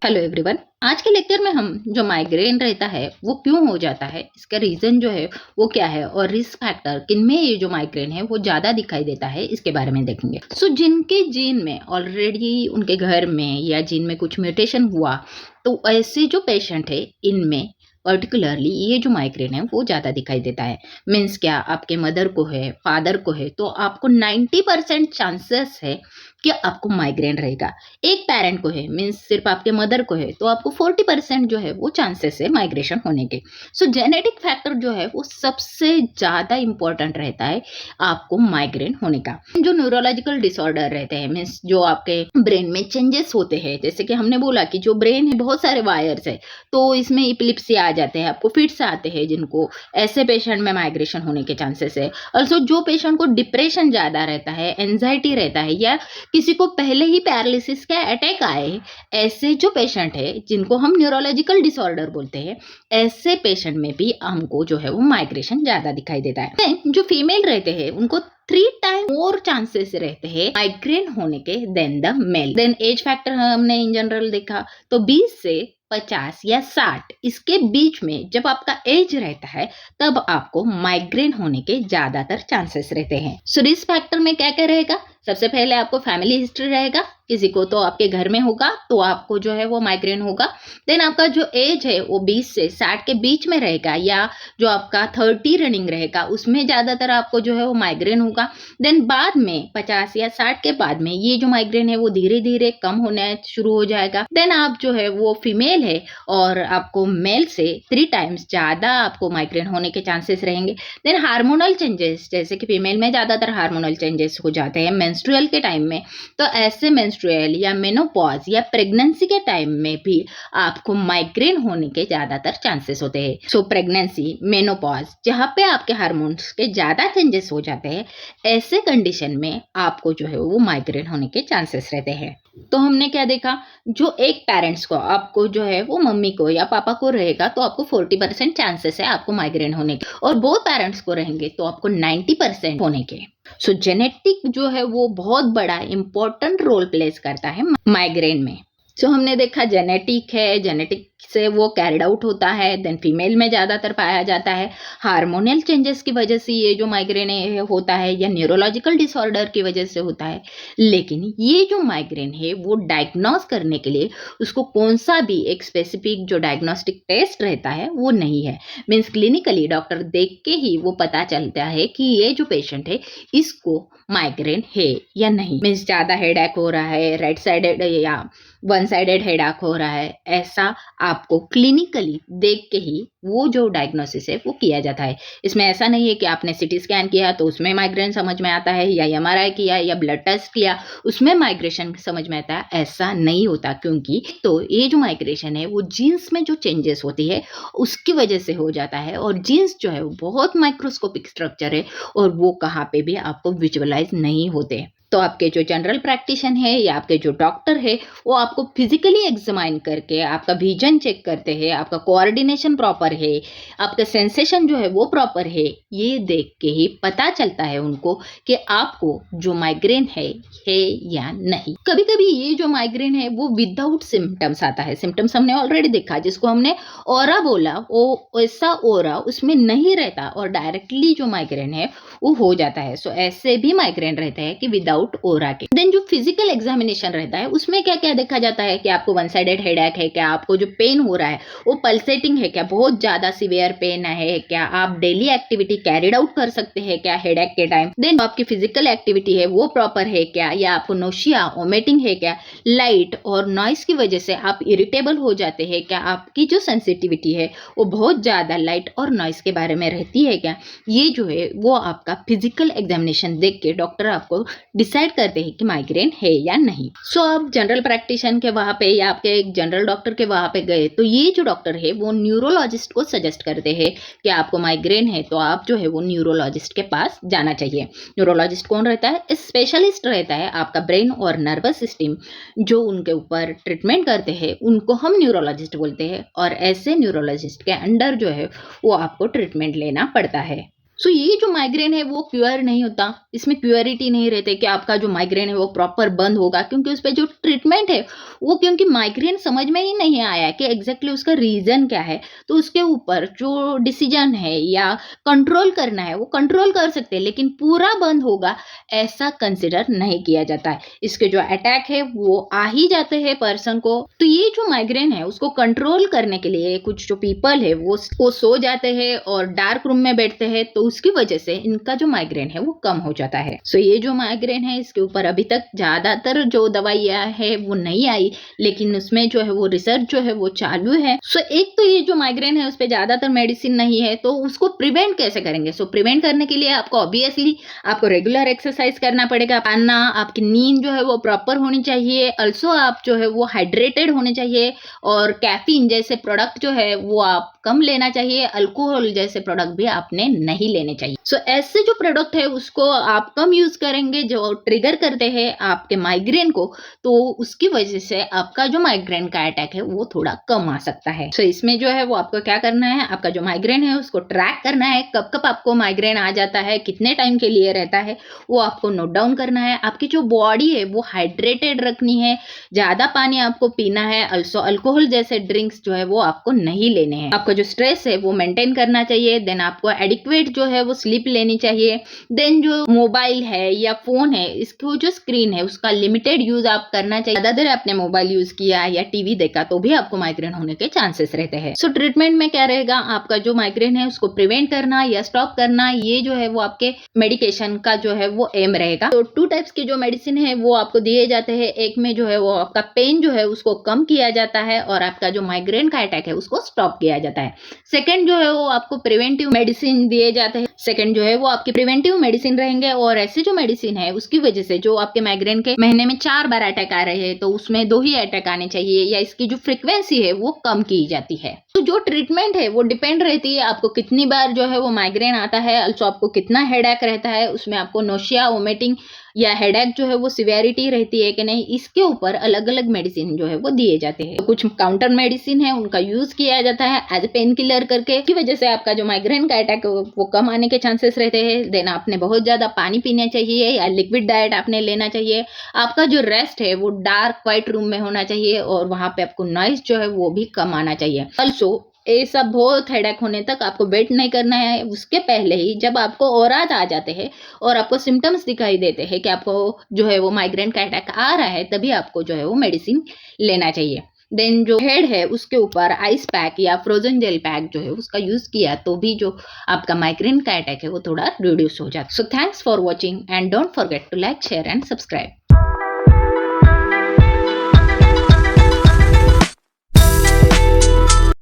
Hello everyone. आज के lecture में हम जो माइग्रेन रहता है वो क्यों हो जाता है, इसका रीजन जो है वो क्या है और रिस्क फैक्टर किनमें ये जो माइग्रेन है वो ज़्यादा दिखाई देता है, इसके बारे में देखेंगे। जिनके जीन में ऑलरेडी उनके घर में या जीन में कुछ म्यूटेशन हुआ तो ऐसे जो पेशेंट है इनमें पर्टिकुलरली ये जो माइग्रेन है वो ज़्यादा दिखाई देता है। मीन्स क्या, आपके मदर को है, फादर को है, तो आपको 90% चांसेस है कि आपको माइग्रेन रहेगा। एक पेरेंट को है, मीन्स सिर्फ आपके मदर को है, तो आपको 40% जो है वो चांसेस है माइग्रेशन होने के। जेनेटिक फैक्टर जो है वो सबसे ज़्यादा इंपॉर्टेंट रहता है आपको माइग्रेन होने का। जो न्यूरोलॉजिकल डिसऑर्डर रहते हैं, मीन्स जो आपके ब्रेन में चेंजेस होते हैं, जैसे कि हमने बोला कि जो ब्रेन है बहुत सारे वायर्स है, तो इसमें इपिलिप्सी आ जाते हैं, आपको फिट्स आते हैं, जिनको ऐसे पेशेंट में माइग्रेशन होने के चांसेस है। ऑल्सो जो पेशेंट को डिप्रेशन ज़्यादा रहता है, एंजाइटी रहता है, या किसी को पहले ही पैरालिसिस का अटैक आए, ऐसे जो पेशेंट है जिनको हम न्यूरोलॉजिकल डिसऑर्डर बोलते हैं, ऐसे पेशेंट में भी हमको जो है वो माइग्रेशन ज़्यादा दिखाई देता है। जो फीमेल रहते हैं उनको 3 टाइम मोर चांसेस रहते हैं माइग्रेन होने के then the male. Then age factor हमने इन जनरल देखा तो 20 से 50 या 60 इसके बीच में जब आपका एज रहता है तब आपको माइग्रेन होने के ज्यादातर चांसेस रहते हैं। रिस्क फैक्टर में क्या क्या रहेगा? सबसे पहले आपको फैमिली हिस्ट्री रहेगा, किसी को तो आपके घर में होगा तो आपको जो है वो माइग्रेन होगा। देन आपका जो एज है वो 20 से 60 के बीच में रहेगा, या जो आपका 30 रनिंग रहेगा उसमें ज्यादातर आपको जो है वो माइग्रेन होगा। देन बाद में 50 या 60 के बाद में ये जो माइग्रेन है वो धीरे धीरे कम होना शुरू हो जाएगा। देन आप जो है वो फीमेल है और आपको मेल से 3 टाइम्स ज्यादा आपको माइग्रेन होने के चांसेस रहेंगे। देन हार्मोनल चेंजेस, जैसे कि फीमेल में ज्यादातर हार्मोनल चेंजेस हो जाते हैं मेंस्ट्रुअल के टाइम में, तो ऐसे मेंस्ट्रुअल या मेनोपॉज या प्रेगनेंसी के टाइम में भी आपको माइग्रेन होने के ज्यादातर चांसेस होते हैं। प्रेगनेंसी, मेनोपॉज, जहाँ पे आपके हार्मोन्स के ज्यादा चेंजेस हो जाते हैं, ऐसे कंडीशन में आपको जो है वो माइग्रेन होने के चांसेस रहते हैं। तो हमने क्या देखा, जो एक पेरेंट्स को आपको जो है वो मम्मी को या पापा को रहेगा तो आपको 40% चांसेस है आपको माइग्रेन होने के, और बोथ पेरेंट्स को रहेंगे तो आपको 90% होने के। जेनेटिक जो है वो बहुत बड़ा इंपॉर्टेंट रोल प्लेस करता है माइग्रेन में। हमने देखा जेनेटिक है, जेनेटिक से वो कैरिड आउट होता है। देन फीमेल में ज़्यादातर पाया जाता है। हार्मोनल चेंजेस की वजह से ये जो माइग्रेन होता है, या न्यूरोलॉजिकल डिसऑर्डर की वजह से होता है। लेकिन ये जो माइग्रेन है वो डायग्नोस करने के लिए उसको कौन सा भी एक स्पेसिफिक जो डायग्नोस्टिक टेस्ट रहता है वो नहीं है। मीन्स क्लिनिकली डॉक्टर देख के ही वो पता चलता है कि ये जो पेशेंट है इसको माइग्रेन है या नहीं। मीन्स ज़्यादा हेडेक हो रहा है, राइट साइडेड या वन साइडेड हेडेक हो रहा है, ऐसा आपको क्लिनिकली देख के ही वो जो डायग्नोसिस है वो किया जाता है। इसमें ऐसा नहीं है कि आपने सिटी स्कैन किया तो उसमें माइग्रेन समझ में आता है, या एमआरआई किया या ब्लड टेस्ट किया उसमें माइग्रेशन समझ में आता है, ऐसा नहीं होता। क्योंकि तो ये जो माइग्रेशन है वो जीन्स में जो चेंजेस होती है उसकी वजह से हो जाता है, और जीन्स जो है वो बहुत माइक्रोस्कोपिक स्ट्रक्चर है और वो कहाँ पे भी आपको विजुअलाइज नहीं होते। तो आपके जो जनरल प्रैक्टिशन है या आपके जो डॉक्टर है वो आपको फिजिकली एग्जामाइन करके आपका विजन चेक करते हैं, आपका कोऑर्डिनेशन प्रॉपर है, आपका सेंसेशन जो है वो प्रॉपर है, ये देख के ही पता चलता है उनको कि आपको जो माइग्रेन है या नहीं। कभी कभी ये जो माइग्रेन है वो विदाउट सिम्टम्स आता है। सिम्टम्स हमने ऑलरेडी देखा, जिसको हमने ओरा बोला, वो ऐसा ओरा उसमें नहीं रहता और डायरेक्टली जो माइग्रेन है वो हो जाता है। ऐसे भी माइग्रेन रहता है कि विदाउट ओरा के। देन जो फिजिकल एग्जामिनेशन रहता है उसमें क्या क्या देखा जाता है कि आपको वन साइडेड हेडेक है क्या, आपको जो पेन हो रहा है वो पल्सेटिंग है क्या, बहुत ज्यादा सीवियर पेन है क्या, आप डेली एक्टिविटी कैरिड आउट कर सकते हैं क्या हेडेक के टाइम, देन आपकी फिजिकल एक्टिविटी है वो प्रॉपर है क्या, या आपको नोशिया वोमिटिंग है क्या, लाइट और नॉइस की वजह से आप इरिटेबल हो जाते हैं क्या, आपकी जो सेंसिटिविटी है वो बहुत ज्यादा लाइट और नॉइस के बारे में रहती है क्या, ये जो है वो आपका फिजिकल एग्जामिनेशन देख के डॉक्टर आपको डिसाइड करते हैं कि माइग्रेन है या नहीं। आप जनरल प्रैक्टिशन के वहां पे या आपके एक जनरल डॉक्टर के वहां पे गए तो ये जो डॉक्टर है वो न्यूरोलॉजिस्ट को सजेस्ट करते हैं कि आपको माइग्रेन है तो आप जो है वो न्यूरोलॉजिस्ट के पास जाना चाहिए। न्यूरोलॉजिस्ट कौन रहता है? स्पेशलिस्ट रहता है आपका ब्रेन और नर्वस सिस्टम जो उनके ऊपर ट्रीटमेंट करते हैं उनको हम न्यूरोलॉजिस्ट बोलते हैं, और ऐसे न्यूरोलॉजिस्ट के अंडर जो है वो आपको ट्रीटमेंट लेना पड़ता है। सो ये जो माइग्रेन है वो प्योर नहीं होता, इसमें प्योरिटी नहीं रहती कि आपका जो माइग्रेन है वो प्रॉपर बंद होगा, क्योंकि उस पे जो ट्रीटमेंट है वो, क्योंकि माइग्रेन समझ में ही नहीं आया कि एग्जैक्टली उसका रीजन क्या है, तो उसके ऊपर जो डिसीजन है या कंट्रोल करना है वो कंट्रोल कर सकते हैं, लेकिन पूरा बंद होगा ऐसा कंसिडर नहीं किया जाता है। इसके जो अटैक है वो आ ही जाते हैं पर्सन को। तो ये जो माइग्रेन है उसको कंट्रोल करने के लिए कुछ जो पीपल है वो सो जाते हैं और डार्क रूम में बैठते हैं, तो उसकी वजह से इनका जो माइग्रेन है वो कम हो जाता है। सो ये जो माइग्रेन है इसके ऊपर अभी तक ज्यादातर जो दवाइयां है वो नहीं आई, लेकिन उसमें जो है वो रिसर्च जो है वो चालू है। सो एक तो ये जो माइग्रेन है उस पर ज्यादातर मेडिसिन नहीं है, तो उसको प्रिवेंट कैसे करेंगे? सो प्रिवेंट करने के लिए आपको ऑब्वियसली आपको रेगुलर एक्सरसाइज करना पड़ेगा, खाना, आपकी नींद जो है वो प्रॉपर होनी चाहिए, ऑल्सो आप जो है वो हाइड्रेटेड होने चाहिए, और कैफीन जैसे प्रोडक्ट जो है वो आप कम लेना चाहिए, अल्कोहल जैसे प्रोडक्ट भी आपने नहीं लेने चाहिए। सो ऐसे जो प्रोडक्ट है उसको आप कम यूज करेंगे जो ट्रिगर करते हैं आपके माइग्रेन को, तो उसकी वजह से आपका जो माइग्रेन का अटैक है वो थोड़ा कम आ सकता है। सो इसमें जो है वो आपको क्या करना है, आपका जो माइग्रेन है उसको ट्रैक करना है, कब कब आपको माइग्रेन आ जाता है, कितने टाइम के लिए रहता है, वो आपको नोट डाउन करना है। आपकी जो बॉडी है वो हाइड्रेटेड रखनी है, ज्यादा पानी आपको पीना है, ऑल्सो अल्कोहल जैसे ड्रिंक्स जो है वो आपको नहीं लेने हैं। आपका जो स्ट्रेस है वो मेंटेन करना चाहिए, देन आपको एडिक्वेट जो है वो स्लीप लेनी चाहिए, देन जो मोबाइल है या फोन है इसको जो स्क्रीन है उसका लिमिटेड यूज आप करना चाहिए। ज्यादा देर आपने मोबाइल यूज किया या टीवी देखा तो भी आपको माइग्रेन होने के चांसेस रहते हैं। सो ट्रीटमेंट में क्या रहेगा, आपका जो माइग्रेन है उसको प्रिवेंट करना या स्टॉप करना, ये जो है वो आपके मेडिकेशन का जो है वो एम रहेगा। तो 2 टाइप्स के जो मेडिसिन है वो आपको दिए जाते हैं, एक में जो है वो आपका पेन जो है उसको कम किया जाता है और आपका जो माइग्रेन का अटैक है उसको स्टॉप किया जाता है। सेकंड जो है वो आपको प्रिवेंटिव मेडिसिन दिए जाते हैं, सेकंड जो है वो आपकी प्रिवेंटिव मेडिसिन रहेंगे, और ऐसे जो मेडिसिन है उसकी वजह से जो आपके माइग्रेन के महीने में 4 बार अटैक आ रहे हैं तो उसमें 2 ही अटैक आने चाहिए, या इसकी जो फ्रीक्वेंसी है वो कम की जाती है। तो जो ट्रीटमेंट है वो डिपेंड रहती है आपको कितनी बार जो है वो माइग्रेन आता है, also आपको कितना हेडेक रहता है, उसमें आपको नोशिया, वोमिटिंग या हेडेक जो है वो सिवियरिटी रहती है कि नहीं, इसके ऊपर अलग अलग मेडिसिन जो है वो दिए जाते हैं। तो कुछ काउंटर मेडिसिन है उनका यूज किया जाता है एज ए पेन किलर करके, की वजह से आपका जो माइग्रेन का अटैक वो कम आने के चांसेस रहते हैं। देन आपने बहुत ज्यादा पानी पीना चाहिए या लिक्विड डाइट आपने लेना चाहिए। आपका जो रेस्ट है वो डार्क व्हाइट रूम में होना चाहिए और वहां पे आपको नॉइज जो है वो भी कम आना चाहिए। ऑल्सो ये सब बहुत हेडेक होने तक आपको वेट नहीं करना है, उसके पहले ही जब आपको औरात आ जाते हैं और आपको सिम्टम्स दिखाई देते हैं कि आपको जो है वो माइग्रेन का अटैक आ रहा है, तभी आपको जो है वो मेडिसिन लेना चाहिए। देन जो हेड है उसके ऊपर आइस पैक या फ्रोजन जेल पैक जो है उसका यूज किया तो भी जो आपका माइग्रेन का अटैक है वो थोड़ा रिड्यूस हो जाता है। So thanks for watching and don't forget to like, share and subscribe.